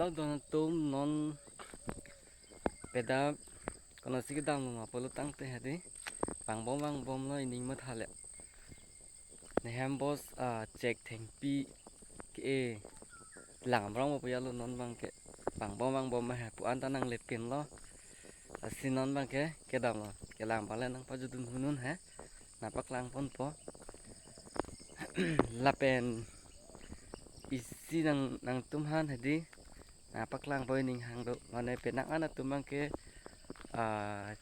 Kalau don tum non beda kono sih kita mau apa lu tang teh hati bang bom lo ini mah thale nehem bos cek theng pi ke lang rong mo ya lu non bang ke bang bom mah pu an tanang lepin lo asinon bang ke dam lo ke lang palen nang pa judun hunun ha napak lang pon po lapen isi nang tum han hadi napak lang po ning hang do mane penak ana tum bang ke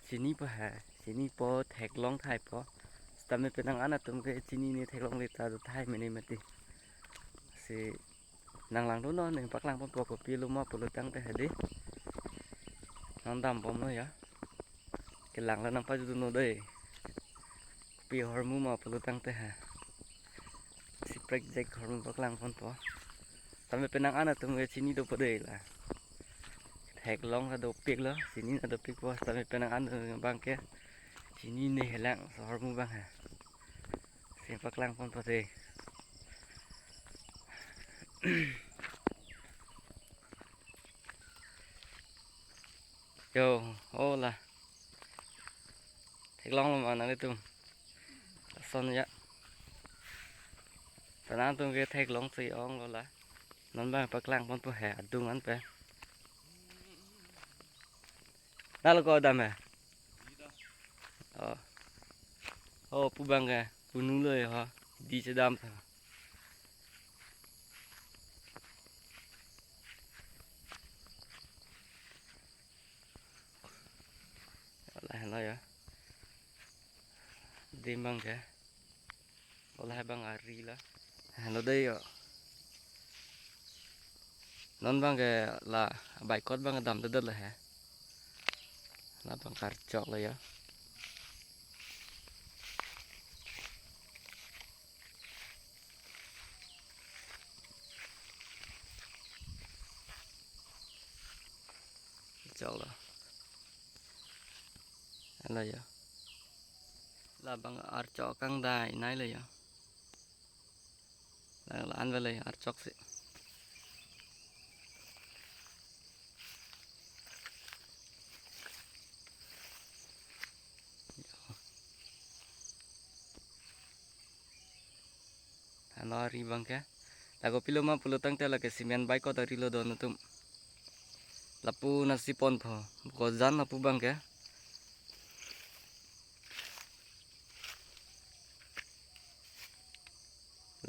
sini po ha sini po thek long thai po stame penang ana tum ke sini ni thek long lita do thai meni mati si nang lang do no ning pak lang pon po ko pi lu ma pu lu tang te hadi nang dam pom no ya ke lang la nang pa ju no dei pi hor mu ma pu lu tang te ha si prek jek hor mu pak lang pon po stame penang ana tum ke sini do po dei la thek long ha do pik lo sini na do pik po stame penang ana bang ke sini ni helang hor mu bang ha si pak lang pon po dei yo hola thek long lo ma na tum son ya tanang tum ke thek long si ong lo la non bang pak lang pon po ha dung an pe nalo ko dam ha pu bang ke punu lo ha di se dam tha la lo ya dim bang ke olah bang ari la lo đây non bang ke la bai kot bang dam te la ha la bang kar chok la ya chok la ya la bang ar chok kang dai nai la ya la an la ar chok si ano ari bang ke la ko pilo ma pulo tang te la ke simen bai ko dari lo don tum lapu nasi pon pho ko jan lapu bang ke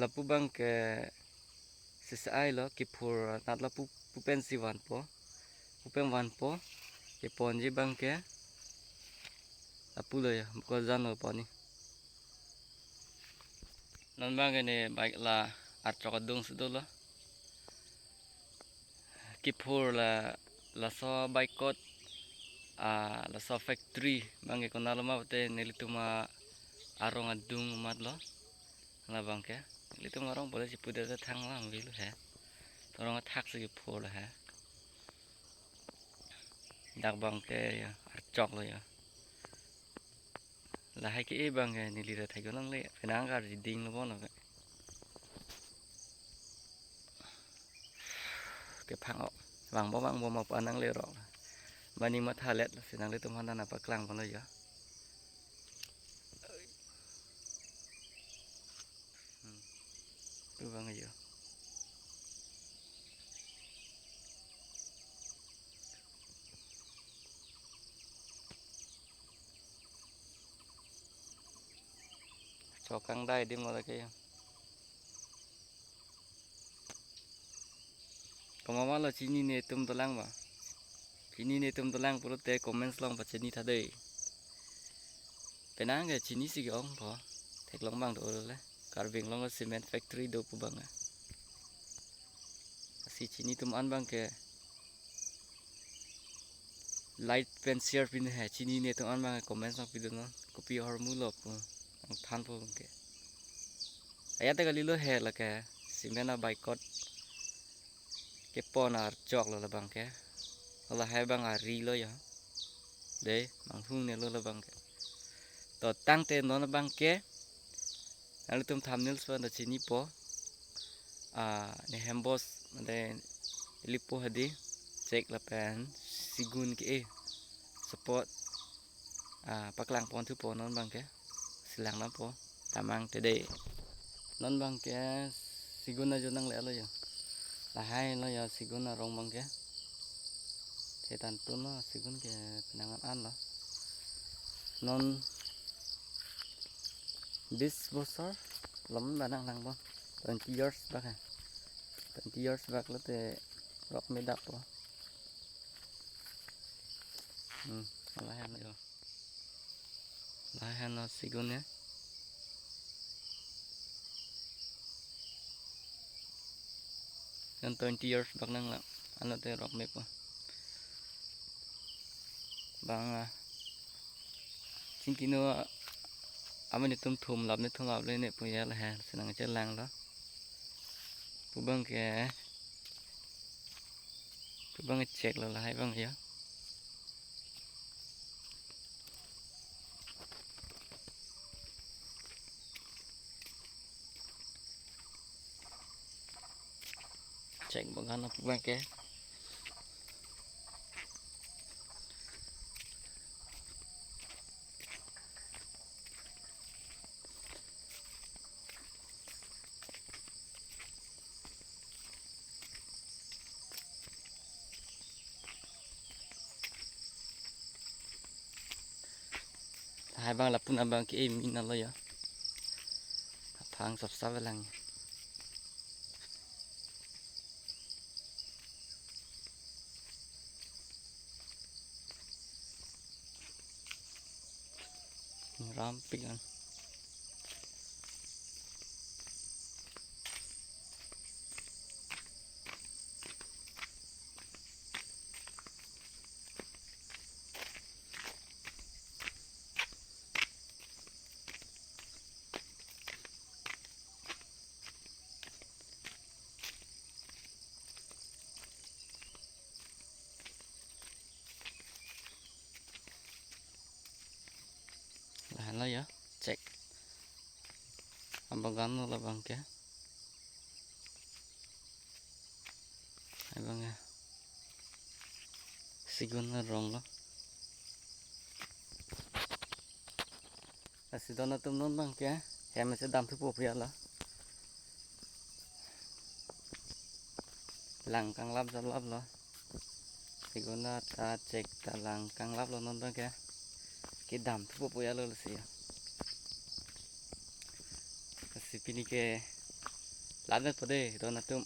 lapu bang ke sisai lo ki phur nat lapu pupen si wan po pupen wan po ke pon ji bang ke lapu lo ya ko jan lo po ni non bang ke ne baik la ar chok dung su do lo ki phur la so bai kot la so factory bang ke konal ma te nelituma arong adung mat lo la bang ke nelituma arong boleh si pude te thang la ngi lo ha torong thak se ki phur la ha dak bang ke ya ar chok lo ya là hai cái bằng ni li ra thai ko nang le penang ka ri ding lo bon lo ke phang o bang bo ma pa nang le ro bani ma tha let sinang le tum han na pa klang bon lo ya tu bang ya cho kang dai dim lo ke ya ko ma lo chini ne tum to lang ba chini ne tum to lang puro te comments long pa chini tha dei penang ke chini si ong pho thek long bang do le carving long cement factory do pu bang si chini tum an bang ke light pen share pin hai chini ne tum an bang comments long pi do no copy hor mu lo pu than pu ke ayat te gali lo he la ke cement a bai kot ke pon ar chok lo la bang ke la hai bang a ri lo ya de bang hung ne lo la bang ke to tang te no na bang ke al tum thumbnails pa na chini po ne hembos de ilipo hadi cek lapan sigun ke support paklang pon tu po non bang ke silang na po tamang tede non bang ke sigun na junang le lo yo lahai lo yo sigun na rong bang ke thế tan tu nó sigun ke penangan an lo non this bosor lắm banang lang bang 20 years back 20 years back lo te rock me dap po lahan yo lahan no sigun ya yang 20 years back nang lang ano te rock me po bang chính kino amen ni tum thum lap ni thum lap le ne pu ya la ha senang che lang lo pu bang ke pu bang check lo la hai bang ya check bang kan pu bang ke hai bang la pun abang ke min na lo ya phang sap sa lang ram pikan lahan lo ya check abang kan lo bang ke hai bang ya sigun na rong lo asidona tum non bang ke hem se dam thu po pria lo lang kang lap lo siguna ta cek ta lang kang lap lo non bang ke dam thu po ya lo si pini ke lanet pode dona tum